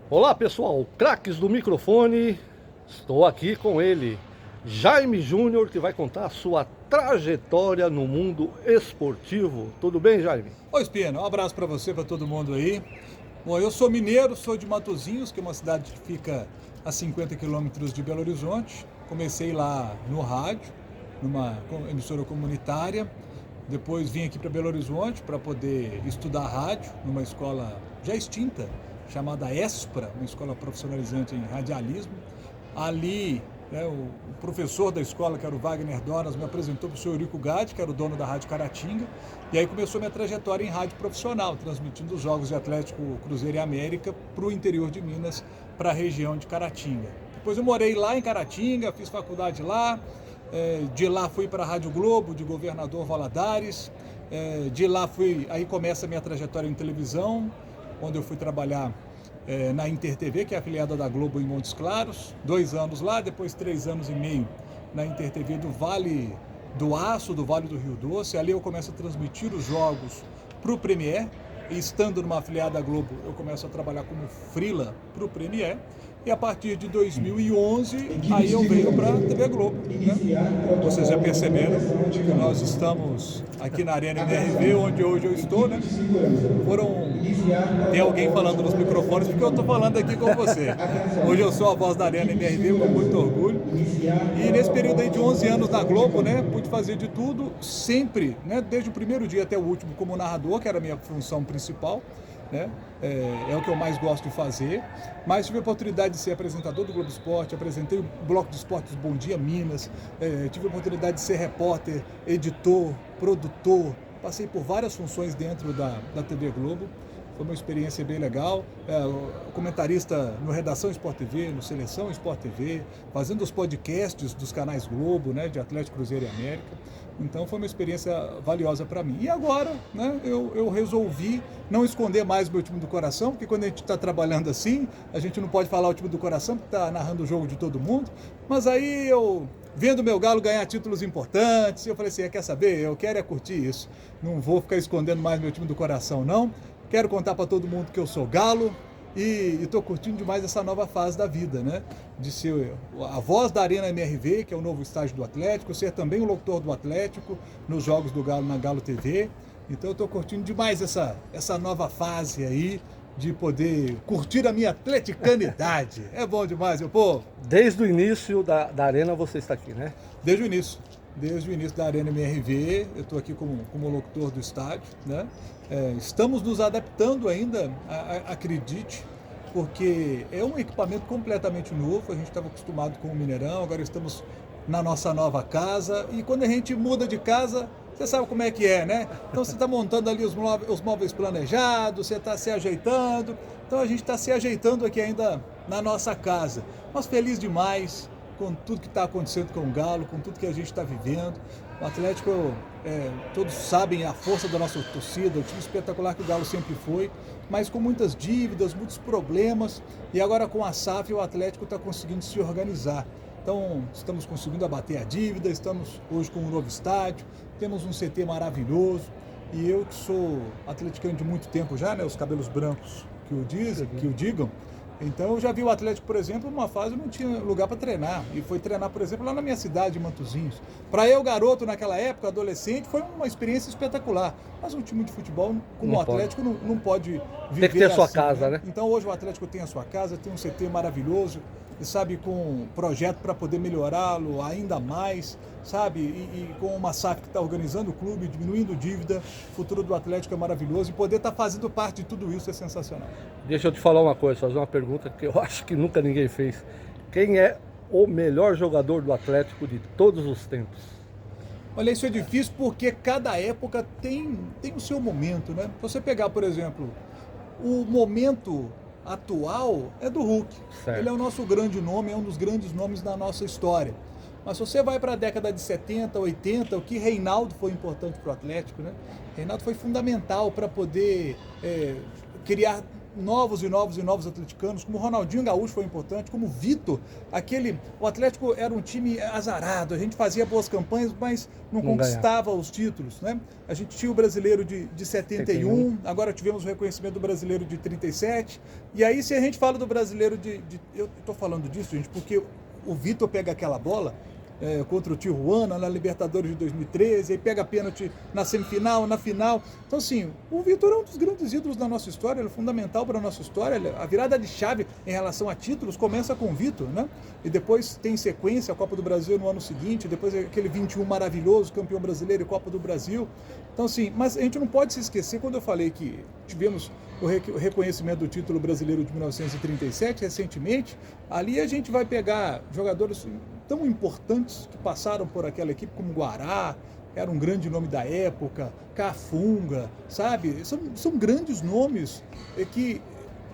Olá pessoal, craques do microfone, estou aqui com ele, Jaime Júnior, que vai contar a sua trajetória no mundo esportivo. Tudo bem, Jaime? Oi, Espino, um abraço para você, para todo mundo aí. Bom, eu sou mineiro, sou de Matozinhos, que é uma cidade que fica a 50 quilômetros de Belo Horizonte. Comecei lá no rádio, numa emissora comunitária. Depois vim aqui para Belo Horizonte para poder estudar rádio numa escola já extinta, chamada ESPRA, uma escola profissionalizante em radialismo. Ali, o professor da escola, que era o Wagner Donas, me apresentou para o senhor Eurico Gatti, que era o dono da Rádio Caratinga, e aí começou minha trajetória em rádio profissional, transmitindo os jogos de Atlético, Cruzeiro e América para o interior de Minas, para a região de Caratinga. Depois eu morei lá em Caratinga, fiz faculdade lá, de lá fui para a Rádio Globo, de Governador Valadares, de lá aí começa a minha trajetória em televisão, onde eu fui trabalhar na Inter TV, que é afiliada da Globo em Montes Claros, 2 anos lá, depois 3 anos e meio na Inter TV do Vale do Aço, do Vale do Rio Doce. Ali eu começo a transmitir os jogos para o Premier, e estando numa afiliada da Globo, eu começo a trabalhar como freela para o Premier, e a partir de 2011, aí eu venho para a TV Globo, né? Vocês já perceberam que nós estamos aqui na Arena MRV, onde hoje eu estou, né? Tem alguém falando nos microfones, porque eu estou falando aqui com você. Hoje eu sou a voz da Arena MRV, com muito orgulho. E nesse período aí de 11 anos na Globo, né, pude fazer de tudo, sempre, né, desde o primeiro dia até o último, como narrador, que era a minha função principal. Né? É o que eu mais gosto de fazer, mas tive a oportunidade de ser apresentador do Globo Esporte, apresentei o bloco de esportes Bom Dia Minas, tive a oportunidade de ser repórter, editor, produtor, passei por várias funções dentro da TV Globo. Foi uma experiência bem legal, comentarista no Redação Sport TV, no Seleção Sport TV, fazendo os podcasts dos canais Globo, né, de Atlético, Cruzeiro e América. Então foi uma experiência valiosa para mim. E agora, né, eu resolvi não esconder mais o meu time do coração, porque quando a gente está trabalhando assim, a gente não pode falar o time do coração, porque está narrando o jogo de todo mundo. Mas aí eu, vendo o meu Galo ganhar títulos importantes, eu falei assim, quer saber? Eu quero curtir isso. Não vou ficar escondendo mais meu time do coração, não. Quero contar para todo mundo que eu sou Galo e estou curtindo demais essa nova fase da vida, né? De ser a voz da Arena MRV, que é o novo estágio do Atlético, ser também o locutor do Atlético nos jogos do Galo na Galo TV. Então eu estou curtindo demais essa nova fase aí de poder curtir a minha atleticanidade. É bom demais, meu povo. Desde o início da Arena você está aqui, né? Desde o início. Desde o início da Arena MRV, eu estou aqui como locutor do estádio, né? Estamos nos adaptando ainda, acredite, porque é um equipamento completamente novo, a gente estava acostumado com o Mineirão, agora estamos na nossa nova casa, e quando a gente muda de casa, você sabe como é que é, né? Então você está montando ali os móveis planejados, você está se ajeitando, então a gente está se ajeitando aqui ainda na nossa casa, mas feliz demais com tudo que está acontecendo com o Galo, com tudo que a gente está vivendo. O Atlético, todos sabem a força da nossa torcida, o time espetacular que o Galo sempre foi, mas com muitas dívidas, muitos problemas, e agora com a SAF o Atlético está conseguindo se organizar. Então, estamos conseguindo abater a dívida, estamos hoje com um novo estádio, temos um CT maravilhoso, e eu que sou atleticano de muito tempo já, né, os cabelos brancos que o digam, então eu já vi o Atlético, por exemplo, numa fase não tinha lugar para treinar. E foi treinar, por exemplo, lá na minha cidade, em Matozinhos. Para eu, garoto, naquela época, adolescente, foi uma experiência espetacular. Mas um time de futebol como o Atlético não pode viver Tem que ter a sua assim, casa, né? Então hoje o Atlético tem a sua casa, tem um CT maravilhoso, e sabe, com um projeto para poder melhorá-lo ainda mais, sabe, e com uma SAF que está organizando o clube, diminuindo dívida, o futuro do Atlético é maravilhoso, e poder estar fazendo parte de tudo isso é sensacional. Deixa eu te falar uma coisa, fazer uma pergunta que eu acho que nunca ninguém fez. Quem é o melhor jogador do Atlético de todos os tempos? Olha, isso é difícil porque cada época tem o seu momento, né? Se você pegar, por exemplo, o momento atual é do Hulk. Certo. Ele é o nosso grande nome, é um dos grandes nomes da nossa história. Mas se você vai para a década de 70, 80, o que Reinaldo foi importante para o Atlético, né? Reinaldo foi fundamental para poder criar novos e novos atleticanos, como o Ronaldinho Gaúcho foi importante, como o Vitor, o Atlético era um time azarado, a gente fazia boas campanhas, mas não conquistava os títulos, né? A gente tinha o brasileiro de 71, agora tivemos o reconhecimento do brasileiro de 37, e aí se a gente fala do brasileiro eu estou falando disso, gente, porque o Vitor pega aquela bola, contra o Tijuana, na Libertadores de 2013, aí pega pênalti na semifinal, na final. Então, assim, o Vitor é um dos grandes ídolos da nossa história, ele é fundamental para a nossa história. A virada de chave em relação a títulos começa com o Vitor, né? E depois tem sequência, a Copa do Brasil no ano seguinte, depois aquele 21 maravilhoso, campeão brasileiro e Copa do Brasil. Então, assim, mas a gente não pode se esquecer, quando eu falei que tivemos o reconhecimento do título brasileiro de 1937, recentemente, ali a gente vai pegar jogadores tão importantes que passaram por aquela equipe, como Guará, era um grande nome da época, Cafunga, sabe? São grandes nomes que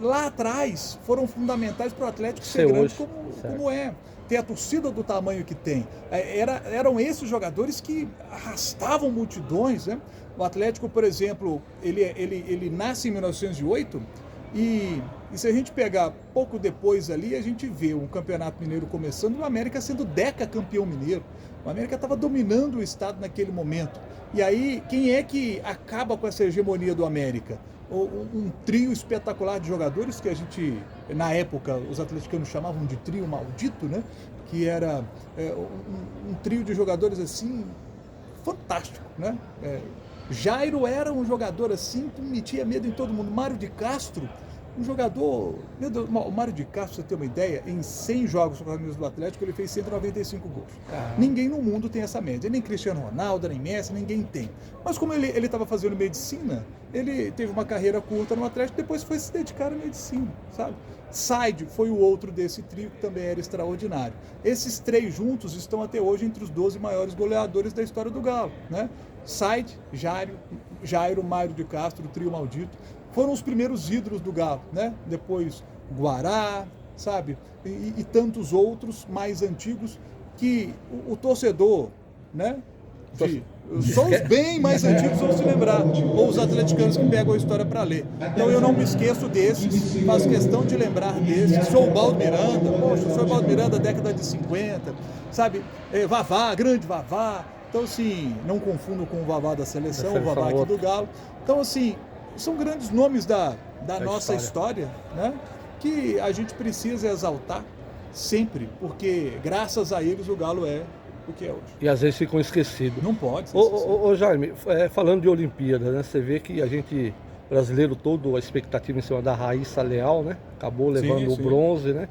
lá atrás foram fundamentais para o Atlético ser grande como é. Ter a torcida do tamanho que tem. Eram esses jogadores que arrastavam multidões, né? O Atlético, por exemplo, ele nasce em 1908 e se a gente pegar pouco depois ali, a gente vê um Campeonato Mineiro começando e o América sendo decacampeão mineiro. O América estava dominando o estado naquele momento. E aí, quem é que acaba com essa hegemonia do América? Um trio espetacular de jogadores que a gente, na época, os atleticanos chamavam de trio maldito, né? Que era um trio de jogadores assim, fantástico, né? Jairo era um jogador assim que metia medo em todo mundo. Mário de Castro, um jogador... Meu Deus, o Mário de Castro, pra você ter uma ideia, em 100 jogos com a camisa do Atlético, ele fez 195 gols. Ninguém no mundo tem essa média. Nem Cristiano Ronaldo, nem Messi, ninguém tem. Mas como ele estava fazendo medicina, ele teve uma carreira curta no Atlético, depois foi se dedicar à medicina, sabe? Said foi o outro desse trio que também era extraordinário. Esses três juntos estão até hoje entre os 12 maiores goleadores da história do Galo, né? Said, Jairo, Mário de Castro, o trio maldito, foram os primeiros ídolos do Galo, né? Depois Guará, sabe? E tantos outros mais antigos que o torcedor, né? Só os bem mais antigos vão se lembrar, ou os atleticanos que pegam a história para ler. Então eu não me esqueço desses, faço questão de lembrar desses. Sou o Baldo Miranda, sou o Baldo Miranda, década de 50, sabe? Vavá, grande Vavá. Então, assim, não confundo com o Vavá da seleção, o Vavá aqui do Galo. Então, assim, são grandes nomes da nossa história, né? Que a gente precisa exaltar sempre, porque graças a eles o Galo é o que é hoje. E às vezes ficam esquecidos. Não pode. Ô Jaime, falando de Olimpíada, né? Você vê que a gente, brasileiro todo, a expectativa em cima da Raíssa Leal, né? Acabou levando o bronze, né?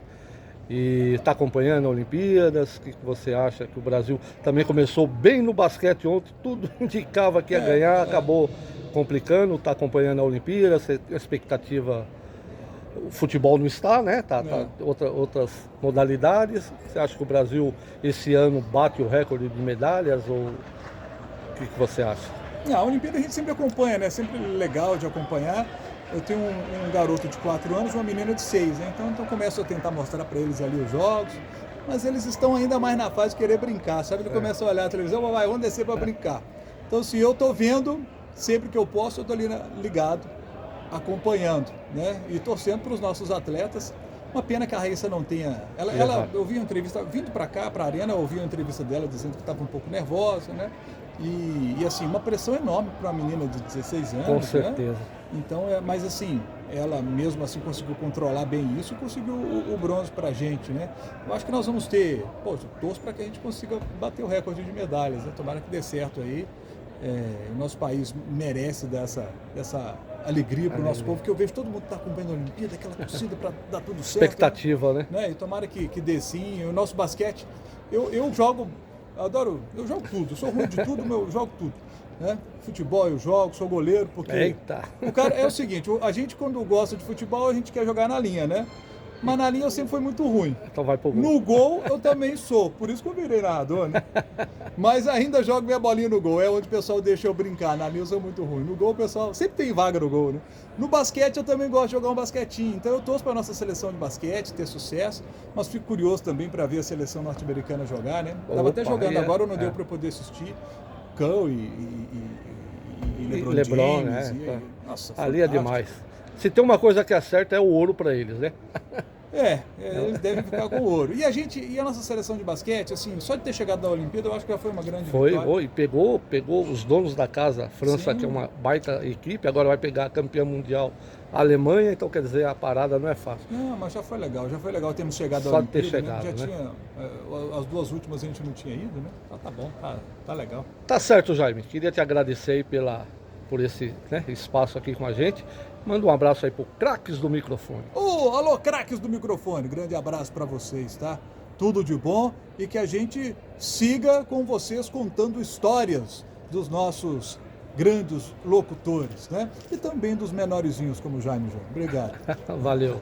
E está acompanhando a Olimpíadas. O que você acha? Que o Brasil também começou bem no basquete ontem, tudo indicava que ia ganhar, acabou complicando, está acompanhando a Olimpíadas, a expectativa. O futebol não está, né? Tá outras modalidades. Você acha que o Brasil esse ano bate o recorde de medalhas ou o que você acha? A Olimpíada a gente sempre acompanha, né? Sempre legal de acompanhar. Eu tenho um garoto de 4 anos e uma menina de 6, né? Então eu começo a tentar mostrar para eles ali os jogos, mas eles estão ainda mais na fase de querer brincar, sabe? Eles começam a olhar a televisão, vamos descer para brincar. Então, assim, eu estou vendo, sempre que eu posso, eu estou ali ligado, acompanhando, né? E torcendo para os nossos atletas. Uma pena que a Raíssa não tenha... Eu vi uma entrevista, vindo para cá, para a Arena, eu ouvi uma entrevista dela dizendo que estava um pouco nervosa, né? E assim, uma pressão enorme para uma menina de 16 anos. Com certeza. Né? Então, mas assim, ela mesmo assim conseguiu controlar bem isso e conseguiu o bronze pra gente, né? Eu acho que nós vamos ter... eu torço para que a gente consiga bater o recorde de medalhas, né? Tomara que dê certo aí. O nosso país merece dessa alegria para o nosso povo, que eu vejo todo mundo está acompanhando a Olimpíada, aquela torcida para dar tudo certo. Expectativa, né? E tomara que dê sim. O nosso basquete, eu jogo, eu jogo tudo, eu sou ruim de tudo, mas eu jogo tudo. Né? Futebol eu jogo, sou goleiro, porque... Eita! O cara, é o seguinte, a gente quando gosta de futebol, a gente quer jogar na linha, né? Mas na linha eu sempre fui muito ruim. Então vai pro gol. No gol eu também sou, por isso que eu virei narrador, né? Mas ainda jogo minha bolinha no gol, é onde o pessoal deixa eu brincar. Na linha eu sou muito ruim. No gol o pessoal sempre tem vaga no gol, né? No basquete eu também gosto de jogar um basquetinho. Então eu torço para a nossa seleção de basquete ter sucesso, mas fico curioso também para ver a seleção norte-americana jogar, né? Tava até jogando agora, não deu para poder assistir. Curry e LeBron James, né? Nossa, ali é demais. Se tem uma coisa que é certa, é o ouro para eles, né? Eles devem ficar com ouro. E a nossa seleção de basquete, assim, só de ter chegado na Olimpíada, eu acho que já foi uma grande vitória. E pegou os donos da casa, a França, Sim. que é uma baita equipe, agora vai pegar a campeã mundial, a Alemanha, então quer dizer, a parada não é fácil. Não, mas já foi legal termos chegado Só à de ter Olimpíada, chegado, né? Já né? tinha, as duas últimas a gente não tinha ido, né? Tá bom, tá legal. Tá certo, Jaime. Queria te agradecer aí por esse, né, espaço aqui com a gente. Manda um abraço aí pro craques do microfone. Alô, craques do microfone, grande abraço para vocês, tá? Tudo de bom e que a gente siga com vocês contando histórias dos nossos grandes locutores, né? E também dos menorzinhos como o Jaime Júnior. Obrigado. Valeu.